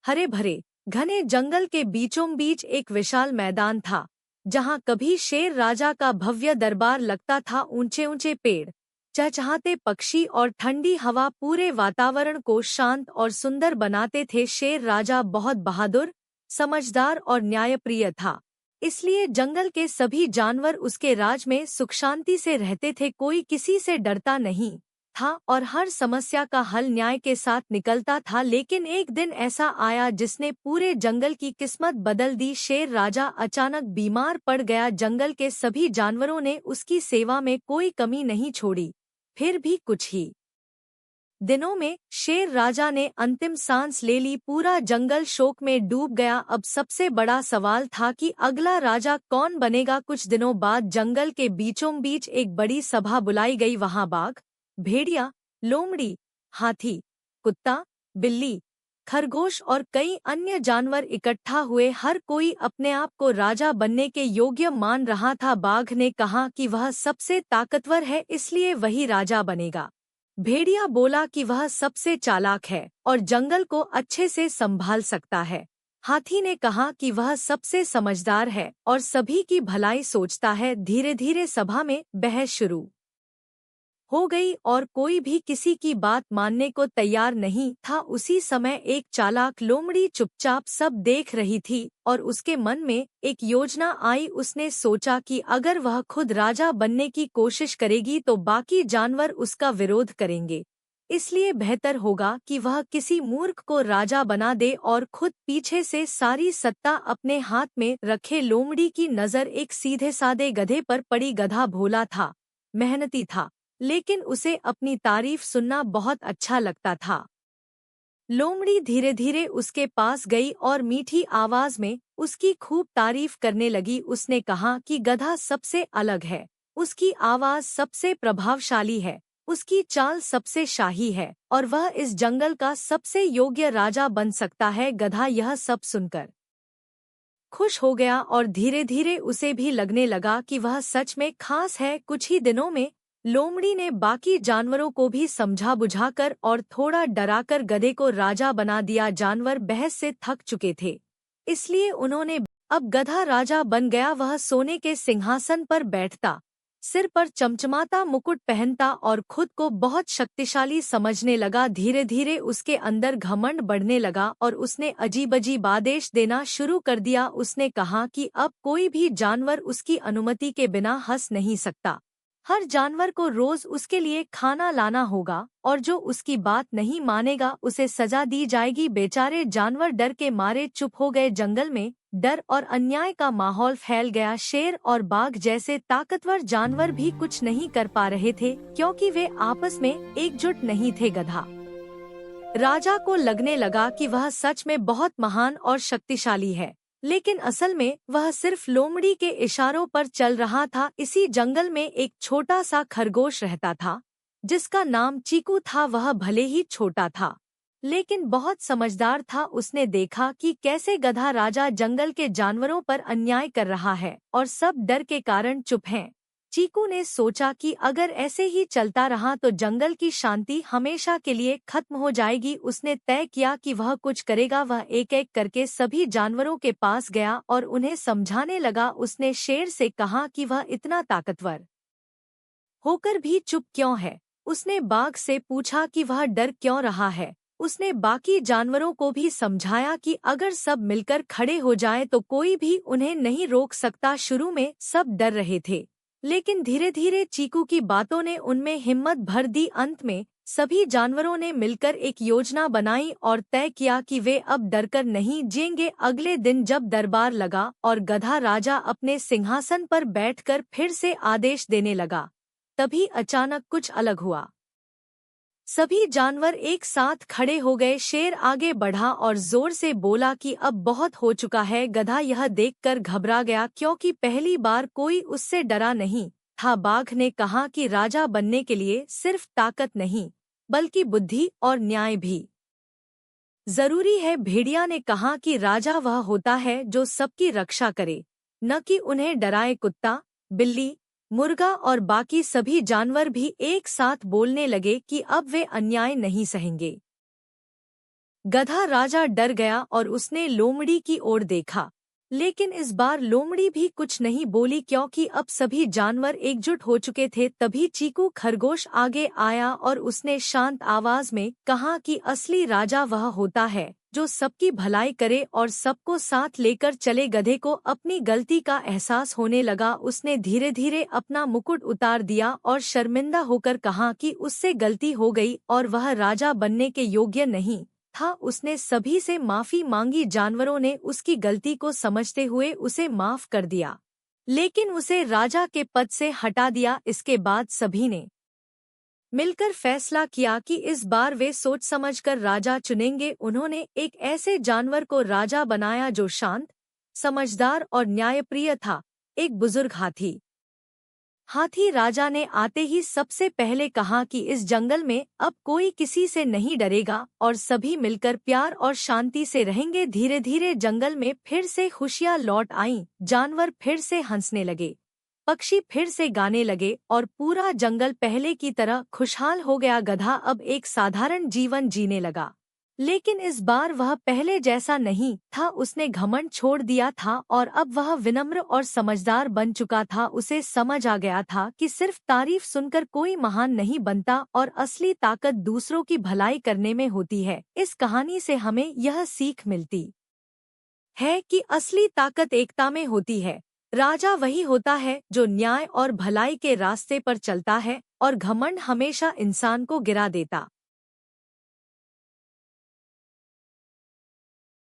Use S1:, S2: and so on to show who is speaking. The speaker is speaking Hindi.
S1: हरे भरे घने जंगल के बीचों बीच एक विशाल मैदान था, जहां कभी शेर राजा का भव्य दरबार लगता था। ऊंचे ऊंचे पेड़, चहचहाते पक्षी और ठंडी हवा पूरे वातावरण को शांत और सुंदर बनाते थे। शेर राजा बहुत बहादुर, समझदार और न्यायप्रिय था, इसलिए जंगल के सभी जानवर उसके राज में सुख शांति से रहते थे। कोई किसी से डरता नहीं था और हर समस्या का हल न्याय के साथ निकलता था। लेकिन एक दिन ऐसा आया जिसने पूरे जंगल की किस्मत बदल दी। शेर राजा अचानक बीमार पड़ गया। जंगल के सभी जानवरों ने उसकी सेवा में कोई कमी नहीं छोड़ी। फिर भी कुछ ही दिनों में शेर राजा ने अंतिम सांस ले ली। पूरा जंगल शोक में डूब गया। अब सबसे बड़ा सवाल था कि अगला राजा कौन बनेगा। कुछ दिनों बाद जंगल के बीचों बीच एक बड़ी सभा बुलाई गई। वहां बाघ, भेड़िया, लोमड़ी, हाथी, कुत्ता, बिल्ली, खरगोश और कई अन्य जानवर इकट्ठा हुए। हर कोई अपने आप को राजा बनने के योग्य मान रहा था। बाघ ने कहा कि वह सबसे ताकतवर है, इसलिए वही राजा बनेगा। भेड़िया बोला कि वह सबसे चालाक है और जंगल को अच्छे से संभाल सकता है। हाथी ने कहा कि वह सबसे समझदार है और सभी की भलाई सोचता है। धीरे धीरे सभा में बहस शुरू हो गई और कोई भी किसी की बात मानने को तैयार नहीं था। उसी समय एक चालाक लोमड़ी चुपचाप सब देख रही थी और उसके मन में एक योजना आई। उसने सोचा कि अगर वह खुद राजा बनने की कोशिश करेगी तो बाकी जानवर उसका विरोध करेंगे, इसलिए बेहतर होगा कि वह किसी मूर्ख को राजा बना दे और खुद पीछे से सारी सत्ता अपने हाथ में रखे। लोमड़ी की नज़र एक सीधे सादे गधे पर पड़ी। गधा भोला था, मेहनती था, लेकिन उसे अपनी तारीफ सुनना बहुत अच्छा लगता था। लोमड़ी धीरे धीरे उसके पास गई और मीठी आवाज में उसकी खूब तारीफ करने लगी। उसने कहा कि गधा सबसे अलग है, उसकी आवाज सबसे प्रभावशाली है, उसकी चाल सबसे शाही है और वह इस जंगल का सबसे योग्य राजा बन सकता है। गधा यह सब सुनकर खुश हो गया और धीरे धीरे उसे भी लगने लगा कि वह सच में खास है। कुछ ही दिनों में लोमड़ी ने बाकी जानवरों को भी समझा बुझाकर और थोड़ा डराकर गधे को राजा बना दिया। जानवर बहस से थक चुके थे, इसलिए उन्होंने अब गधा राजा बन गया। वह सोने के सिंहासन पर बैठता, सिर पर चमचमाता मुकुट पहनता और खुद को बहुत शक्तिशाली समझने लगा। धीरे धीरे उसके अंदर घमंड बढ़ने लगा और उसने अजीब-अजीब आदेश देना शुरू कर दिया। उसने कहा कि अब कोई भी जानवर उसकी अनुमति के बिना हंस नहीं सकता। हर जानवर को रोज उसके लिए खाना लाना होगा और जो उसकी बात नहीं मानेगा उसे सजा दी जाएगी। बेचारे जानवर डर के मारे चुप हो गए। जंगल में डर और अन्याय का माहौल फैल गया। शेर और बाघ जैसे ताकतवर जानवर भी कुछ नहीं कर पा रहे थे, क्योंकि वे आपस में एकजुट नहीं थे। गधा राजा को लगने लगा कि वह सच में बहुत महान और शक्तिशाली है, लेकिन असल में वह सिर्फ लोमड़ी के इशारों पर चल रहा था। इसी जंगल में एक छोटा सा खरगोश रहता था, जिसका नाम चीकू था। वह भले ही छोटा था, लेकिन बहुत समझदार था। उसने देखा कि कैसे गधा राजा जंगल के जानवरों पर अन्याय कर रहा है और सब डर के कारण चुप हैं। चीकू ने सोचा कि अगर ऐसे ही चलता रहा तो जंगल की शांति हमेशा के लिए खत्म हो जाएगी। उसने तय किया कि वह कुछ करेगा। वह एक एक करके सभी जानवरों के पास गया और उन्हें समझाने लगा। उसने शेर से कहा कि वह इतना ताकतवर होकर भी चुप क्यों है। उसने बाघ से पूछा कि वह डर क्यों रहा है। उसने बाकी जानवरों को भी समझाया कि अगर सब मिलकर खड़े हो जाएं तो कोई भी उन्हें नहीं रोक सकता। शुरू में सब डर रहे थे, लेकिन धीरे धीरे चीकू की बातों ने उनमें हिम्मत भर दी। अंत में सभी जानवरों ने मिलकर एक योजना बनाई और तय किया कि वे अब डरकर नहीं जिएंगे। अगले दिन जब दरबार लगा और गधा राजा अपने सिंहासन पर बैठकर फिर से आदेश देने लगा, तभी अचानक कुछ अलग हुआ। सभी जानवर एक साथ खड़े हो गए। शेर आगे बढ़ा और जोर से बोला कि अब बहुत हो चुका है। गधा यह देखकर घबरा गया, क्योंकि पहली बार कोई उससे डरा नहीं था। बाघ ने कहा कि राजा बनने के लिए सिर्फ ताकत नहीं, बल्कि बुद्धि और न्याय भी जरूरी है। भेड़िया ने कहा कि राजा वह होता है जो सबकी रक्षा करे, न कि उन्हें डराए। कुत्ता, बिल्ली, मुर्गा और बाकी सभी जानवर भी एक साथ बोलने लगे कि अब वे अन्याय नहीं सहेंगे। गधा राजा डर गया और उसने लोमड़ी की ओर देखा, लेकिन इस बार लोमड़ी भी कुछ नहीं बोली क्योंकि अब सभी जानवर एकजुट हो चुके थे। तभी चीकू खरगोश आगे आया और उसने शांत आवाज में कहा कि असली राजा वह होता है जो सबकी भलाई करे और सबको साथ लेकर चले। गधे को अपनी गलती का एहसास होने लगा। उसने धीरे धीरे अपना मुकुट उतार दिया और शर्मिंदा होकर कहा कि उससे गलती हो गई और वह राजा बनने के योग्य नहीं था। उसने सभी से माफी मांगी। जानवरों ने उसकी गलती को समझते हुए उसे माफ कर दिया, लेकिन उसे राजा के पद से हटा दिया। इसके बाद सभी ने मिलकर फैसला किया कि इस बार वे सोच समझकर राजा चुनेंगे। उन्होंने एक ऐसे जानवर को राजा बनाया जो शांत, समझदार और न्यायप्रिय था, एक बुजुर्ग हाथी। हाथी राजा ने आते ही सबसे पहले कहा कि इस जंगल में अब कोई किसी से नहीं डरेगा और सभी मिलकर प्यार और शांति से रहेंगे। धीरे धीरे जंगल में फिर से खुशियां लौट आईं। जानवर फिर से हंसने लगे, पक्षी फिर से गाने लगे और पूरा जंगल पहले की तरह खुशहाल हो गया। गधा अब एक साधारण जीवन जीने लगा, लेकिन इस बार वह पहले जैसा नहीं था। उसने घमंड छोड़ दिया था और अब वह विनम्र और समझदार बन चुका था। उसे समझ आ गया था कि सिर्फ तारीफ सुनकर कोई महान नहीं बनता और असली ताकत दूसरों की भलाई करने में होती है। इस कहानी से हमें यह सीख मिलती है कि असली ताकत एकता में होती है। राजा वही होता है जो न्याय और भलाई के रास्ते पर चलता है और घमंड हमेशा इंसान को गिरा देता।